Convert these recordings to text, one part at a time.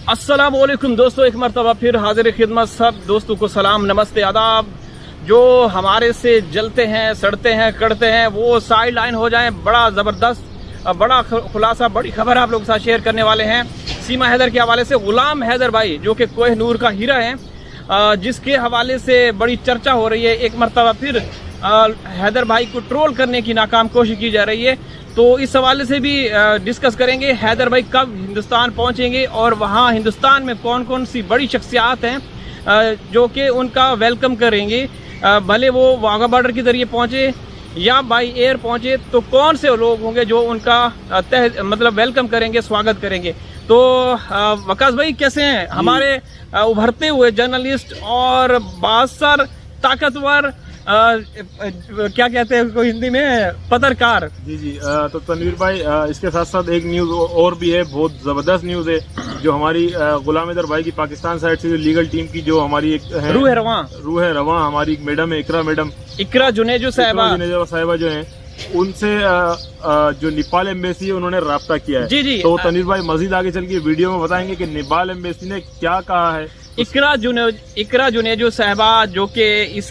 अस्सलाम वालेकुम दोस्तों, एक मरतबा फिर हाजिर खिदमत। सब दोस्तों को सलाम, नमस्ते, आदाब। जो हमारे से जलते हैं, सड़ते हैं, कड़ते हैं, वो साइड लाइन हो जाएं। बड़ा ज़बरदस्त, बड़ा खुलासा, बड़ी खबर आप लोगों के साथ शेयर करने वाले हैं सीमा हैदर के हवाले से। गुलाम हैदर भाई जो कि कोहिनूर का हीरा है, जिसके हवाले से बड़ी चर्चा हो रही है। एक मरतबा फिर हैदर भाई को ट्रोल करने की नाकाम कोशिश की जा रही है, तो इस हवाले से भी डिस्कस करेंगे। हैदर भाई कब हिंदुस्तान पहुंचेंगे और वहां हिंदुस्तान में कौन कौन सी बड़ी शख्सियात हैं जो कि उनका वेलकम करेंगे। भले वो वाघा बॉर्डर के ज़रिए पहुंचे या बाई एयर पहुंचे, तो कौन से लोग होंगे जो उनका मतलब वेलकम करेंगे, स्वागत करेंगे। तो वकास भाई कैसे हैं? हमारे उभरते हुए जर्नलिस्ट और बासर ताकतवर क्या कहते हैं कोई हिंदी में, पत्रकार। जी। तो तनवीर भाई, इसके साथ साथ एक न्यूज़ और भी है, बहुत ज़बरदस्त न्यूज़ है, जो हमारी गुलाम हैदर भाई की पाकिस्तान साइड से लीगल टीम की जो हमारी एक है रूह रवां हमारी एक मैडम है, इकरा जुनेजो साहिबा जो है, उनसे जो नेपाल एम्बेसी है उन्होंने राब्ता किया है। जी। तो तनवीर भाई मजीद आगे चल के वीडियो में बताएंगे कि नेपाल एम्बेसी ने क्या कहा है। इकरा जुनेजो साहिबा जो कि इस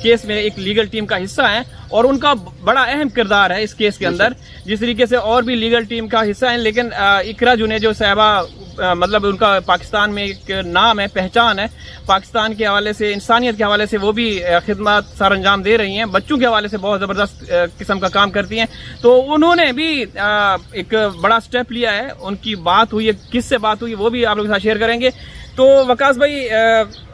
केस में एक लीगल टीम का हिस्सा है और उनका बड़ा अहम किरदार है इस केस के अंदर, जिस तरीके से और भी लीगल टीम का हिस्सा है। लेकिन इकरा जुनेजो साहिबा मतलब उनका पाकिस्तान में एक नाम है, पहचान है। पाकिस्तान के हवाले से, इंसानियत के हवाले से वो भी खिदमत सर अंजाम दे रही हैं। बच्चों के हवाले से बहुत ज़बरदस्त किस्म का काम करती हैं। तो उन्होंने भी एक बड़ा स्टेप लिया है। उनकी बात हुई है, किससे बात हुई वो भी आप लोगों के साथ शेयर करेंगे। तो वकास भाई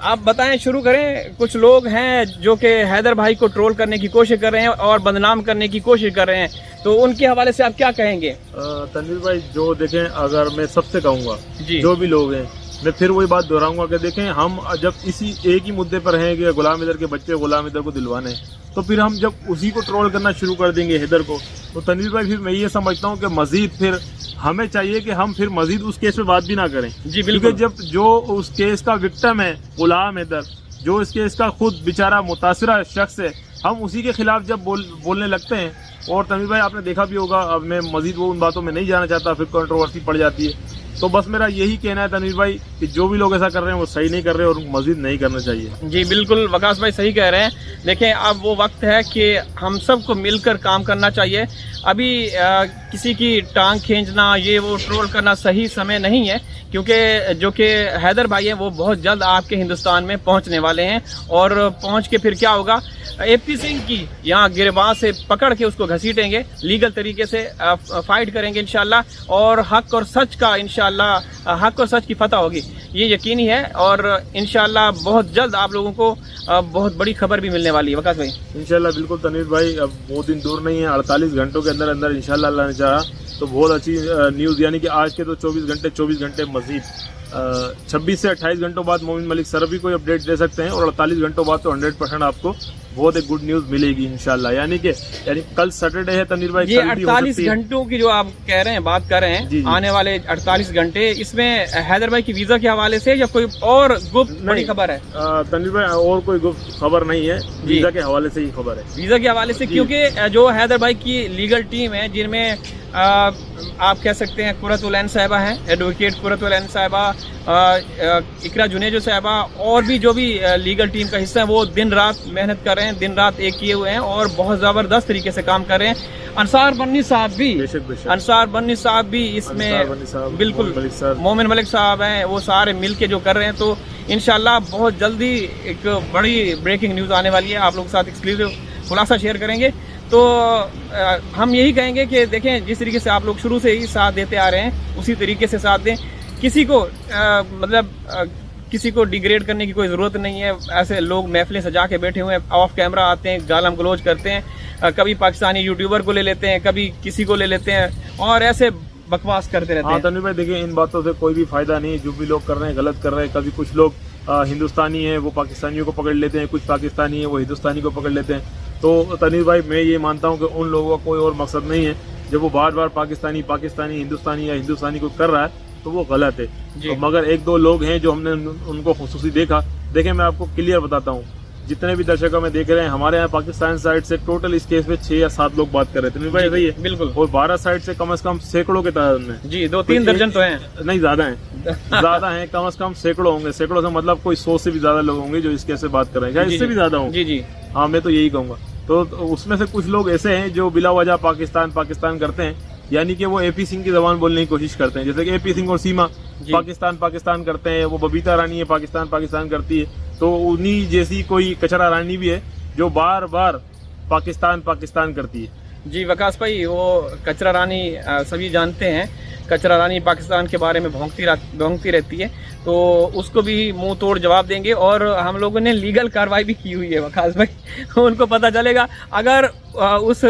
आप बताएं, शुरू करें। कुछ लोग हैं जो कि हैदर भाई को ट्रोल करने की कोशिश कर रहे हैं और बदनाम करने की कोशिश कर रहे हैं, तो उनके हवाले से आप क्या कहेंगे? तनवीर भाई, जो देखें, अगर मैं सबसे कहूँगा, जो भी लोग हैं, मैं फिर वही बात दोहराऊंगा कि देखें, हम जब इसी एक ही मुद्दे पर हैं कि गुलाम हैदर के बच्चे गुलाम हैदर को दिलवाने हैं, तो फिर हम जब उसी को ट्रोल करना शुरू कर देंगे हैदर को, तो तनवीर भाई फिर मैं ये समझता हूँ कि मजीद फिर हमें चाहिए कि हम फिर मजीद उस केस पे बात भी ना करें। जी बिल्कुल। क्योंकि जब जो उस केस का विक्टिम है गुलाम हैदर, जो इस केस का खुद बेचारा मुतासिरा शख्स है, हम उसी के खिलाफ जब बोलने लगते हैं, और तनवीर भाई आपने देखा भी होगा, अब मैं मजीद वो उन बातों में नहीं जाना चाहता, फिर कंट्रोवर्सी पड़ जाती है। तो बस मेरा यही कहना है तनवीर भाई कि जो भी लोग ऐसा कर रहे हैं वो सही नहीं कर रहे और मजीद नहीं करना चाहिए। जी बिल्कुल, वकास भाई सही कह रहे हैं। देखें, अब वो वक्त है कि हम सबको मिलकर काम करना चाहिए। अभी किसी की टांग खींचना, ये वो ट्रोल करना सही समय नहीं है, क्योंकि जो कि हैदर भाई हैं वो बहुत जल्द आपके हिंदुस्तान में पहुंचने वाले हैं। और पहुंच के फिर क्या होगा, AP सिंह की यहाँ गिरबान से पकड़ के उसको घसीटेंगे, लीगल तरीके से फाइट करेंगे इंशाल्लाह, और हक और सच का इंशाल्लाह हक और सच की फतह होगी, ये यकीनी है। और इंशाल्लाह बहुत जल्द आप लोगों को बहुत बड़ी खबर भी मिलने वाली है। वकास भाई इंशाल्लाह बिल्कुल तनवीर भाई, अब बहुत दिन दूर नहीं है, 48 घंटों के अंदर अंदर इंशाल्लाह अल्लाह ने चाहा तो बहुत अच्छी न्यूज़, यानी कि आज के तो 24 घंटे मजीद 26 से 28 घंटों बाद मोमिन मलिक सर भी कोई अपडेट दे सकते हैं, और 48 घंटों बाद तो 100% आपको बहुत एक गुड न्यूज़ मिलेगी इंशाल्लाह। यानी कल सैटरडे है तनवीर भाई, ये 48 घंटों की जो आप कह रहे हैं, बात कर रहे हैं, आने वाले 48 घंटे, इसमें हैदर भाई की वीजा के हवाले से या कोई और गुप्त बड़ी खबर है? तनवीर भाई, और कोई गुप्त खबर नहीं है, वीजा के हवाले से ही खबर है। वीजा के हवाले से, क्योंकि जो हैदर भाई की लीगल टीम है, जिनमें आप कह सकते हैं कुरतुल ऐन साहिबा हैं, एडवोकेट कुरतुल ऐन साहिबा, इकरा जुनेजो साहिबा, और भी जो भी लीगल टीम का हिस्सा है, वो दिन रात मेहनत कर रहे हैं, दिन रात एक किए हुए हैं और बहुत ज़बरदस्त तरीके से काम कर रहे हैं। अंसार बन्नी साहब भी इसमें बिल्कुल, मोमिन मलिक साहब हैं, वो सारे मिल के जो कर रहे हैं। तो इंशाल्लाह बहुत जल्दी एक बड़ी ब्रेकिंग न्यूज़ आने वाली है, आप लोगों के साथ एक्सक्लूसिव खुलासा शेयर करेंगे। तो हम यही कहेंगे कि देखें, जिस तरीके से आप लोग शुरू से ही साथ देते आ रहे हैं, उसी तरीके से साथ दें। किसी को किसी को डिग्रेड करने की कोई ज़रूरत नहीं है। ऐसे लोग महफिलें सजा के बैठे हुए हैं, ऑफ कैमरा आते हैं, गालम गलोच करते हैं, कभी पाकिस्तानी यूट्यूबर को ले लेते हैं, कभी किसी को ले लेते हैं, और ऐसे बकवास करते रहते हैं। तनवीर भाई देखिए, इन बातों से कोई भी फायदा नहीं, जो भी लोग कर रहे हैं गलत कर रहे हैं। कभी कुछ लोग हिंदुस्तानी हैं वो पाकिस्तानियों को पकड़ लेते हैं, कुछ पाकिस्तानी हैं वो हिंदुस्तानी को पकड़ लेते हैं। तो तनवीर भाई, मैं ये मानता हूँ कि उन लोगों का कोई और मकसद नहीं है। जब वो बार बार पाकिस्तानी हिंदुस्तानी या हिंदुस्तानी को कर रहा है तो वो गलत है। तो मगर एक दो लोग हैं जो हमने उनको खुसूसी देखा। देखें, मैं आपको क्लियर बताता हूँ, जितने भी दर्शकों में देख रहे हैं, हमारे यहाँ पाकिस्तान साइड से टोटल इस केस पे 6 या 7 लोग बात कर रहे थे भाई, सही है बिल्कुल। और 12 साइड से कम सैकड़ों के तादाद में जी 2-3 दर्जन तो हैं, नहीं ज्यादा हैं ज्यादा हैं, कम से कम सैकड़ों होंगे। सैकड़ों से मतलब कोई 100 से भी ज्यादा लोग होंगे जो इस केस से बात कर रहे हैं, या इससे भी ज्यादा होंगे। जी जी हाँ, मैं तो यही कहूंगा। तो उसमें से कुछ लोग ऐसे हैं जो बिला वजह पाकिस्तान करते हैं, यानी कि वो एपी सिंह की जबान बोलने की कोशिश करते हैं। जैसे कि एपी सिंह और सीमा पाकिस्तान करते हैं, वो बबीता रानी है पाकिस्तान करती है, तो उन्हीं जैसी कोई कचरा रानी भी है जो बार बार पाकिस्तान करती है। जी वकास भाई, वो कचरा रानी सभी जानते हैं, कचरा रानी पाकिस्तान के बारे में भौंकती रहती है, तो उसको भी मुंह तोड़ जवाब देंगे। और हम लोगों ने लीगल कार्रवाई भी की हुई है वकास भाई उनको पता चलेगा, अगर उस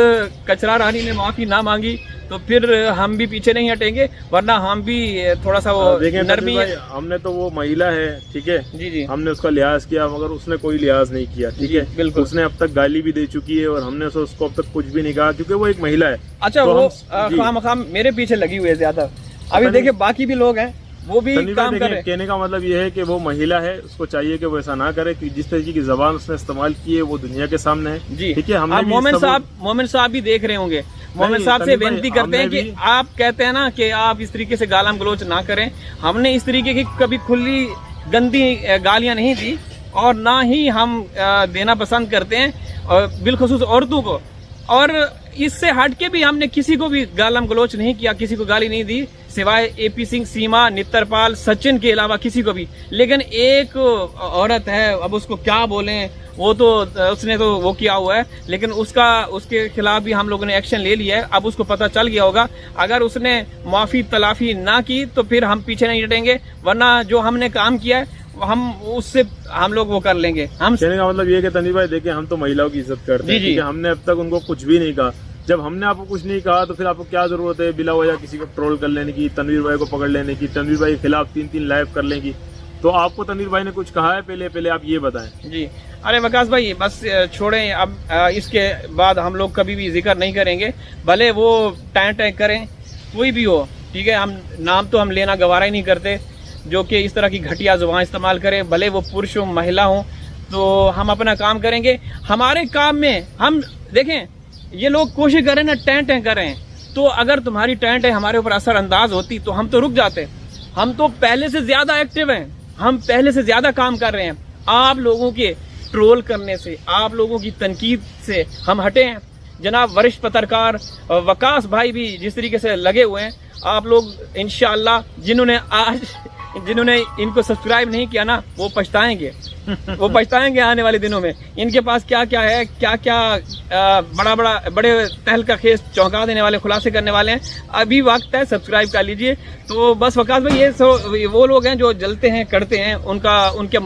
कचरा रानी ने माफ़ी ना मांगी तो फिर हम भी पीछे नहीं हटेंगे, वरना हम भी थोड़ा सा वो नरमी। हमने तो वो महिला है, ठीक है जी जी, हमने उसका लिहाज किया, मगर उसने कोई लिहाज नहीं किया, ठीक है बिल्कुल। उसने अब तक गाली भी दे चुकी है और हमने उसको अब तक कुछ भी नहीं कहा, क्योंकि वो एक महिला है। अच्छा, तो वो खाम मेरे पीछे लगी हुई है ज्यादा। अभी देखिए बाकी भी लोग हैं, वो भी काम कर रहे हैं। कहने का मतलब ये है कि वो महिला है, उसको चाहिए कि वो ऐसा ना करे, कि जिस तरीके की जबान उसने इस्तेमाल की है वो दुनिया के सामने है। जी ठीक है, हम मोमिन साहब भी देख रहे होंगे, मोमिन साहब से बेनती करते हैं कि आप कहते हैं ना कि आप इस तरीके से गालाम गलोच ना करें। हमने इस तरीके की कभी खुली गंदी गालियां नहीं दी, और ना ही हम देना पसंद करते हैं, और बिलखुसूस औरतों को। और इससे हट के भी हमने किसी को भी गालम गलोच नहीं किया, किसी को गाली नहीं दी, सिवाय एपी सिंह, सीमा, नित्तरपाल, सचिन के अलावा किसी को भी। लेकिन एक औरत है, अब उसको क्या बोलें, वो तो उसने तो वो किया हुआ है, लेकिन उसके खिलाफ भी हम लोगों ने एक्शन ले लिया है। अब उसको पता चल गया होगा, अगर उसने माफी तलाफी ना की तो फिर हम पीछे नहीं हटेंगे, वरना जो हमने काम किया है हम लोग वो कर लेंगे। हम कहने का मतलब ये है कि तनवीर भाई देखिए, हम तो महिलाओं की इज्जत करते हैं, ठीक है, हमने अब तक उनको कुछ भी नहीं कहा। जब हमने आपको कुछ नहीं कहा तो फिर आपको क्या जरूरत है बिला वजह किसी को ट्रोल कर लेने की, तनवीर भाई को पकड़ लेने की, तनवीर भाई के खिलाफ 3-3 लाइव कर लेने की। तो आपको तनवीर भाई ने कुछ कहा है? पहले आप ये बताएं। जी, अरे वकास भाई बस छोड़ें, अब इसके बाद हम लोग कभी भी जिक्र नहीं करेंगे, भले वो टैग करें, कोई भी हो, ठीक है। हम नाम तो हम लेना गवारा ही नहीं करते, जो कि इस तरह की घटिया जुबान इस्तेमाल करे, भले वो पुरुष हो महिला हो। तो हम अपना काम करेंगे। हमारे काम में हम देखें, ये लोग कोशिश करें ना टैं करें, तो अगर तुम्हारी टैंट हमारे ऊपर असर अंदाज होती तो हम तो रुक जाते। हम तो पहले से ज्यादा एक्टिव हैं, हम पहले से ज्यादा काम कर रहे हैं। आप लोगों के ट्रोल करने से, आप लोगों की तनकीद से हम हटे हैं। जनाब वरिष्ठ पत्रकार वकास भाई भी जिस तरीके से लगे हुए हैं, आप लोग इंशाअल्लाह जिन्होंने इनको सब्सक्राइब नहीं किया ना, वो पछताएंगे वो पछताएंगे आने वाले दिनों में। इनके पास क्या क्या है, बड़े तहलका खेस चौंका देने वाले खुलासे करने वाले हैं। अभी वक्त है, सब्सक्राइब कर लीजिए। तो बस वकास भाई, ये वो लोग हैं जो जलते हैं करते हैं, उनके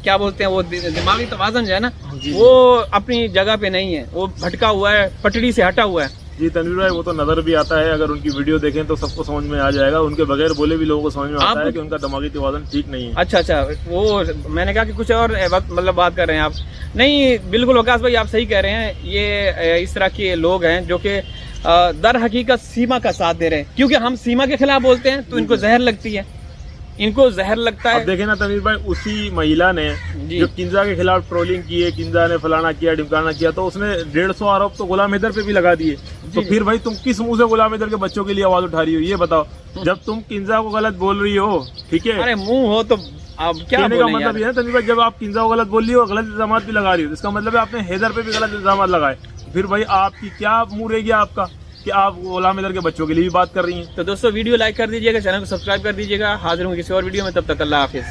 क्या बोलते हैं, वो दिमागी तवाज़ुन जो है ना, वो अपनी जगह पे नहीं है, वो भटका हुआ है, पटड़ी से हटा हुआ है। जी तनवीर भाई, वो तो नजर भी आता है, अगर उनकी वीडियो देखें तो सबको समझ में आ जाएगा। उनके बगैर बोले भी लोगों को समझ में आता है कि उनका दिमागी तवाज़ुन ठीक नहीं है। अच्छा, वो मैंने कहा कि कुछ और मतलब बात कर रहे हैं आप। नहीं, बिल्कुल वकास भाई आप सही कह रहे हैं। ये इस तरह के लोग हैं जो कि दर हकीकत सीमा का साथ दे रहे हैं, क्योंकि हम सीमा के खिलाफ बोलते हैं तो इनको जहर लगती है, इनको जहर लगता है। अब देखें ना तनवीर भाई, उसी महिला ने जो किंजा के खिलाफ ट्रोलिंग की है, किंजा ने फलाना किया ढिमकाना किया, तो उसने 150 आरोप तो गुलाम हैदर पे भी लगा दिए। तो फिर भाई तुम किस मुंह से गुलाम हैदर के बच्चों के लिए आवाज उठा रही हो, ये बताओ। जब तुम किंजा को गलत बोल रही हो, ठीक है, अरे मुंह हो तो अब क्या कहने का मतलब ये है तनवीर भाई, जब आप किंजा को गलत बोल रही हो, गलत इल्जाम भी लगा रही हो, इसका मतलब है आपने हैदर पे भी गलत इल्जाम लगाए। फिर भाई आपकी क्या मुंह रहेगी आपका कि आप गुलाम हैदर के बच्चों के लिए भी बात कर रही हैं। तो दोस्तों वीडियो लाइक कर दीजिएगा, चैनल को सब्सक्राइब कर दीजिएगा। हाजिर हूँ किसी और वीडियो में, तब तक अल्लाह हाफिज।